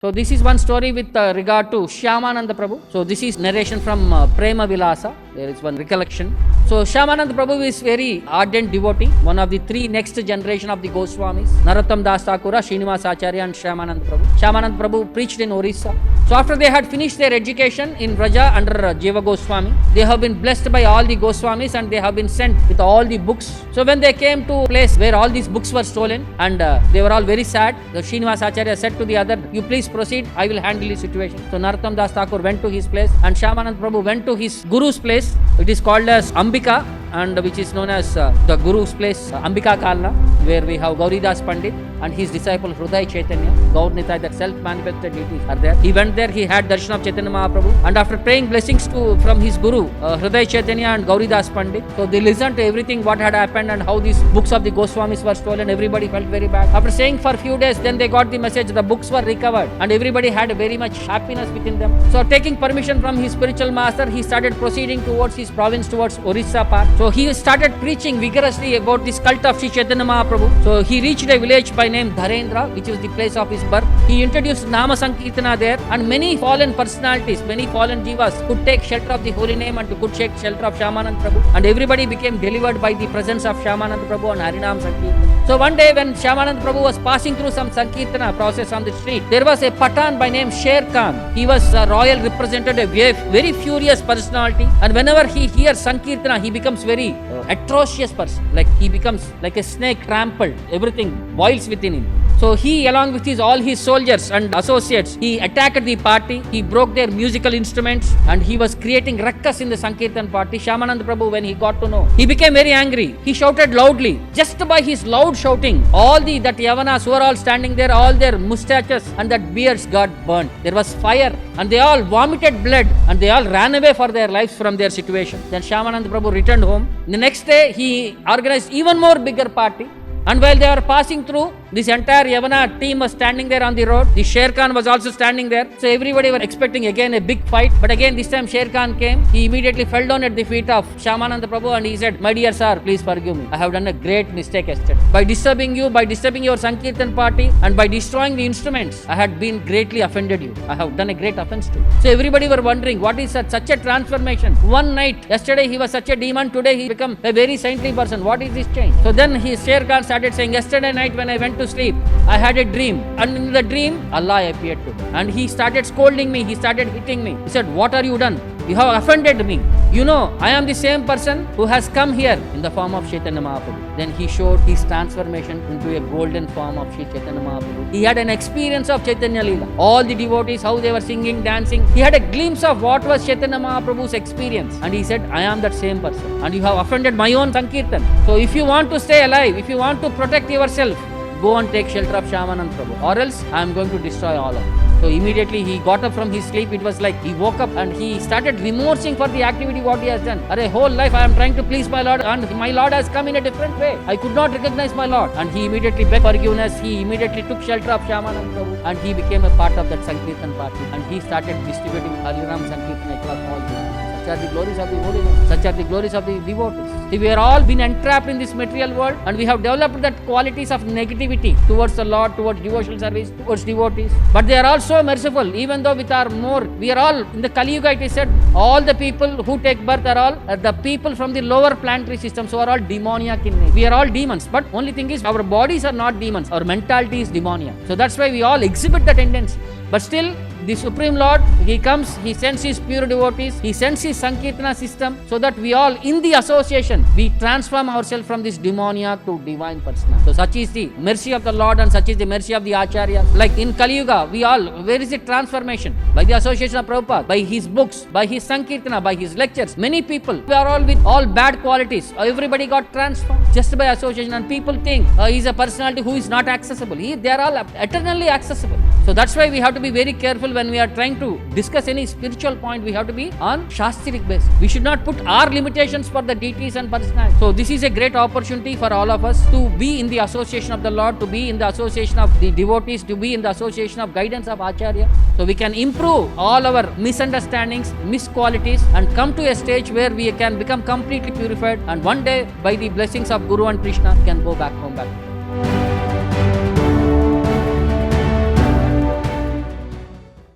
So this is one story with regard to Shyamananda Prabhu. So this is narration from Prema Vilasa. There is one recollection. So Shyamananda Prabhu is very ardent devotee, one of the three next generation of the Goswamis, Narottam Das Thakura, Srinivasa Acharya and Shyamananda Prabhu. Shyamananda Prabhu preached in Orissa. So after they had finished their education in Vraja under Jiva Goswami, they have been blessed by all the Goswamis and they have been sent with all the books. So when they came to a place where all these books were stolen and they were all very sad, the Srinivasa Acharya said to the other, "You please proceed, I will handle the situation." So Narottam Das Thakur went to his place and Shyamananda Prabhu went to his Guru's place. It is called as Ambika and which is known as the Guru's place, Ambika Kalna, where we have Gauridas Pandit and his disciple Hruday Chaitanya, Gaur Nitai, that self-manifested deities are there. He went there, he had darshan of Chaitanya Mahaprabhu and after praying blessings from his Guru, Hruday Chaitanya and Gauridas Pandit, so they listened to everything what had happened and how these books of the Goswamis were stolen. Everybody felt very bad. After staying for a few days, then they got the message the books were recovered and everybody had very much happiness within them. So taking permission from his spiritual master, he started proceeding towards his province, towards Orissa part. So he started preaching vigorously about this cult of Sri Chaitanya Mahaprabhu. So he reached a village by name Dharendra, which is the place of his birth. He introduced Nama Sankirtana there and many fallen personalities, many fallen jivas could take shelter of the holy name and could take shelter of Shyamananda Prabhu and everybody became delivered by the presence of Shyamananda Prabhu and Harinam Sankirtana. So one day when Shyamananda Prabhu was passing through some Sankirtana process on the street, there was a Pathan by name Sher Khan. He was a royal representative, a very furious personality, and whenever he hears Sankirtana, he becomes very atrocious person. Like he becomes like a snake trampled. Everything boils within him. So he, along with all his soldiers and associates, he attacked the party. He broke their musical instruments and he was creating ruckus in the Sankirtan party. Shyamananda Prabhu, when he got to know, he became very angry. He shouted loudly. Just by his loud shouting, all that Yavanas who were all standing there, all their mustaches and that beards got burnt. There was fire and they all vomited blood and they all ran away for their lives from their situation. Then Shyamananda Prabhu returned home. The next day, he organized even more bigger party. And while they were passing through, this entire Yavana team was standing there on the road. The Sher Khan was also standing there. So everybody were expecting again a big fight. But again this time Sher Khan came. He immediately fell down at the feet of Shyamananda Prabhu and he said, "My dear sir, please forgive me. I have done a great mistake yesterday. By disturbing you, by disturbing your Sankirtan party and by destroying the instruments, I had been greatly offended you. I have done a great offense to you." So everybody were wondering, what is such a transformation? One night, yesterday he was such a demon, today he become a very saintly person. What is this change? So then Sher Khan started saying, "Yesterday night when I went to sleep, I had a dream and in the dream Allah appeared to me and he started scolding me, he started hitting me. He said, 'What are you done? You have offended me. You know, I am the same person who has come here in the form of Chaitanya Mahaprabhu.'" Then he showed his transformation into a golden form of Sri Chaitanya Mahaprabhu. He had an experience of Chaitanya Leela. All the devotees, how they were singing, dancing. He had a glimpse of what was Chaitanya Mahaprabhu's experience. And he said, "I am that same person. And you have offended my own Sankirtan. So if you want to stay alive, if you want to protect yourself, go and take shelter of Shyamananda Prabhu, or else I am going to destroy all of you." So immediately he got up from his sleep. It was like he woke up and he started remorsing for the activity what he has done. "Arey, whole life I am trying to please my Lord and my Lord has come in a different way. I could not recognize my Lord." And he immediately begged forgiveness. He immediately took shelter of Shyamananda Prabhu and he became a part of that Sankirtan party and he started distributing Hariram Sankirtan across all the world. Such are the glories of the holy name. Such are the glories of the devotees. See, we are all been entrapped in this material world and we have developed that qualities of negativity towards the Lord, towards devotional service, towards devotees. But they are also merciful. Even though with our more, we are all, in the Kali Yuga it is said, all the people who take birth are all the people from the lower planetary systems who are all demoniac in nature. We are all demons. But only thing is, our bodies are not demons. Our mentality is demoniac. So that's why we all exhibit the tendency. But still, the Supreme Lord, He comes, He sends His pure devotees, He sends His Sankirtana system so that we all, in the association, we transform ourselves from this demoniac to divine personality. So such is the mercy of the Lord and such is the mercy of the Acharya. Like in Kali Yuga, we all, where is the transformation? By the association of Prabhupada, by his books, by his Sankirtana, by his lectures. Many people, we are all with all bad qualities. Everybody got transformed just by association and people think he is a personality who is not accessible. They are all eternally accessible. So that's why we have to be very careful when we are trying to discuss any spiritual point. We have to be on Shastric basis. We should not put our limitations for the deities and personalities. So this is a great opportunity for all of us to be in the association of the Lord, to be in the association of the devotees, to be in the association of guidance of Acharya. So we can improve all our misunderstandings, misqualities and come to a stage where we can become completely purified and one day by the blessings of Guru and Krishna can go back home back.